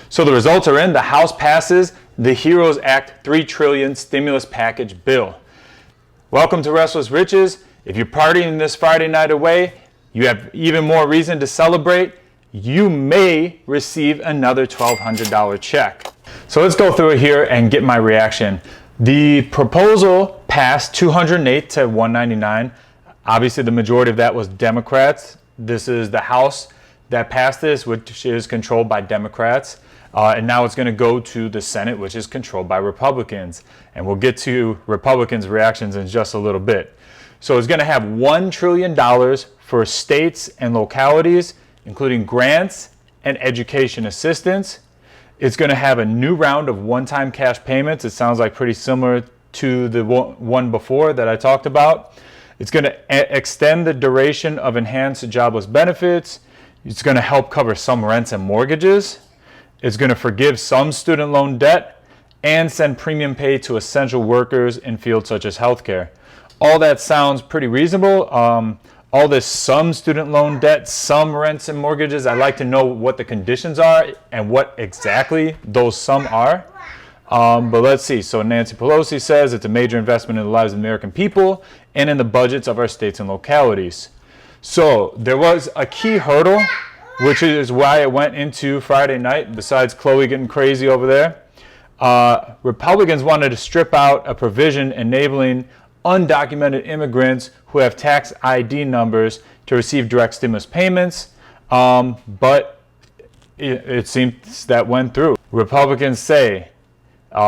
So the results are in. The House passes the HEROES Act $3 trillion stimulus package bill. Welcome to Restless Riches. If you're partying this Friday night away, you have even more reason to celebrate. You may receive another $1,200 check. So let's go through it here and get my reaction. The proposal passed 208 to 199. Obviously, the majority of that was Democrats. This is the House that passed this, which is controlled by Democrats. And now it's going to go to the Senate, which is controlled by Republicans. And we'll get to Republicans' reactions in just a little bit. So it's going to have $1 trillion for states and localities, including grants and education assistance. It's going to have a new round of one-time cash payments. It sounds like pretty similar to the one before that I talked about. It's going to extend the duration of enhanced jobless benefits. It's going to help cover some rents and mortgages. It's going to forgive some student loan debt and send premium pay to essential workers in fields such as healthcare. All that sounds pretty reasonable. All this some student loan debt, some rents and mortgages, I'd like to know what the conditions are and what exactly those some are. But let's see. So Nancy Pelosi says it's a major investment in the lives of American people and in the budgets of our states and localities. So there was a key hurdle, which is why it went into Friday night, besides Chloe getting crazy over there. Republicans wanted to strip out a provision enabling undocumented immigrants who have tax ID numbers to receive direct stimulus payments, but it seems that went through. Republicans say,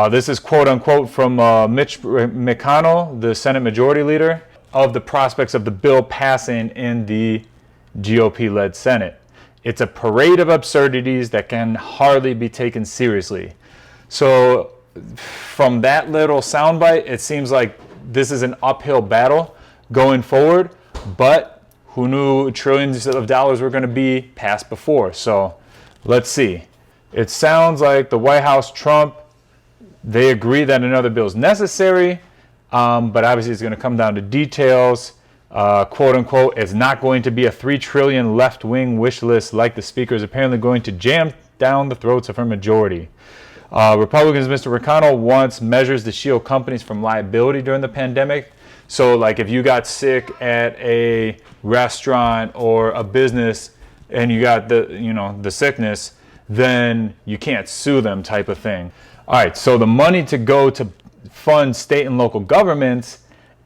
this is quote unquote from Mitch McConnell, the Senate Majority Leader, of the prospects of the bill passing in the GOP-led Senate. It's a parade of absurdities that can hardly be taken seriously. So from that little soundbite, it seems like this is an uphill battle going forward, but who knew trillions of dollars were going to be passed before? So let's see. It sounds like the White House, Trump, they agree that another bill is necessary, but obviously it's going to come down to details. Quote unquote, it's not going to be a $3 trillion left-wing wish list like the speaker is apparently going to jam down the throats of her majority. Republicans, Mr. McConnell wants measures to shield companies from liability during the pandemic. So like if you got sick at a restaurant or a business and you got the sickness, then you can't sue them type of thing. All right, so the money to go to fund state and local governments,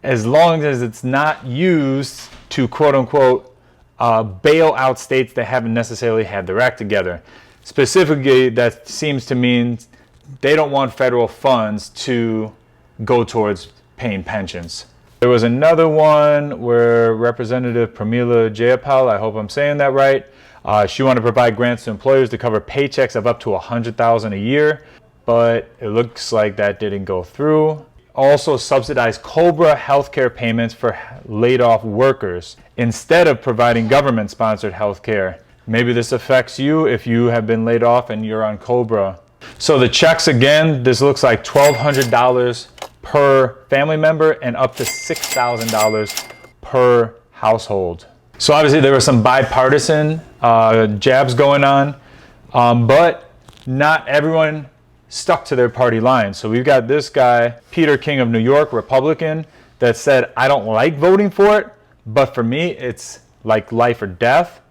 as long as it's not used to quote unquote bail out states that haven't necessarily had their act together. Specifically, that seems to mean they don't want federal funds to go towards paying pensions. There was another one where Representative Pramila Jayapal, I hope I'm saying that right, she wanted to provide grants to employers to cover paychecks of up to $100,000 a year, but it looks like that didn't go through. Also subsidize COBRA healthcare payments for laid off workers instead of providing government-sponsored healthcare. Maybe this affects you if you have been laid off and you're on COBRA. So the checks again, this looks like $1,200 per family member and up to $6,000 per household. So obviously there were some bipartisan jabs going on, but not everyone stuck to their party line. So we've got this guy, Peter King of New York, Republican, that said, I don't like voting for it, but for me, it's like life or death.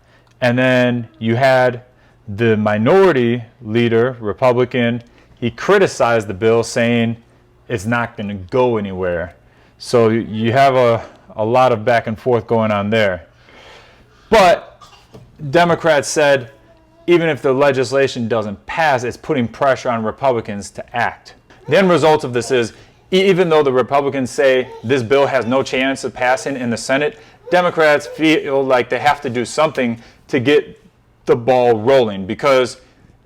And then you had the minority leader, Republican, he criticized the bill saying it's not going to go anywhere. So you have a lot of back and forth going on there. But Democrats said, even if the legislation doesn't pass, it's putting pressure on Republicans to act. The end result of this is, even though the Republicans say this bill has no chance of passing in the Senate, Democrats feel like they have to do something to get the ball rolling, because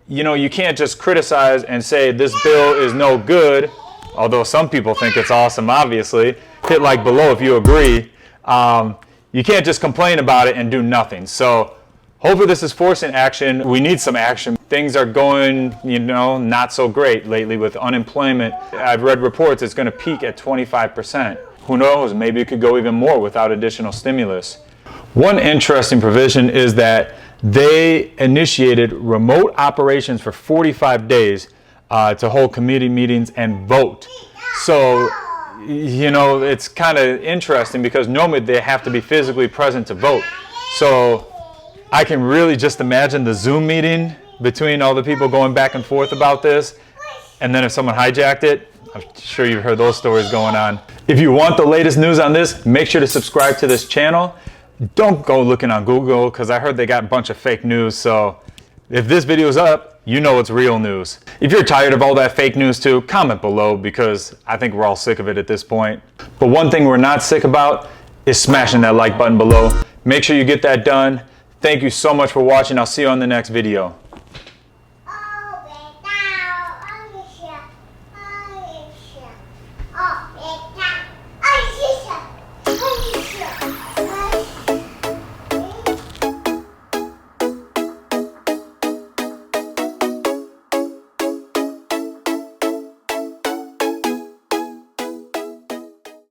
you can't just criticize and say this bill is no good, although some people think it's awesome, obviously. Hit like below if you agree. You can't just complain about it and do nothing. So hopefully this is forcing action. We need some action. Things are going, not so great lately with unemployment. I've read reports it's going to peak at 25%. Who knows? Maybe it could go even more without additional stimulus. One interesting provision is that They initiated remote operations for 45 days to hold committee meetings and vote. So, you know, it's kind of interesting because normally they have to be physically present to vote. So I can really just imagine the Zoom meeting between all the people going back and forth about this. And then if someone hijacked it, I'm sure you've heard those stories going on. If you want the latest news on this, make sure to subscribe to this channel. Don't go looking on Google because I heard they got a bunch of fake news. So if this video is up, you know it's real news. If you're tired of all that fake news too, comment below because I think we're all sick of it at this point. But one thing we're not sick about is smashing that like button below. Make sure you get that done. Thank you so much for watching. I'll see you on the next video.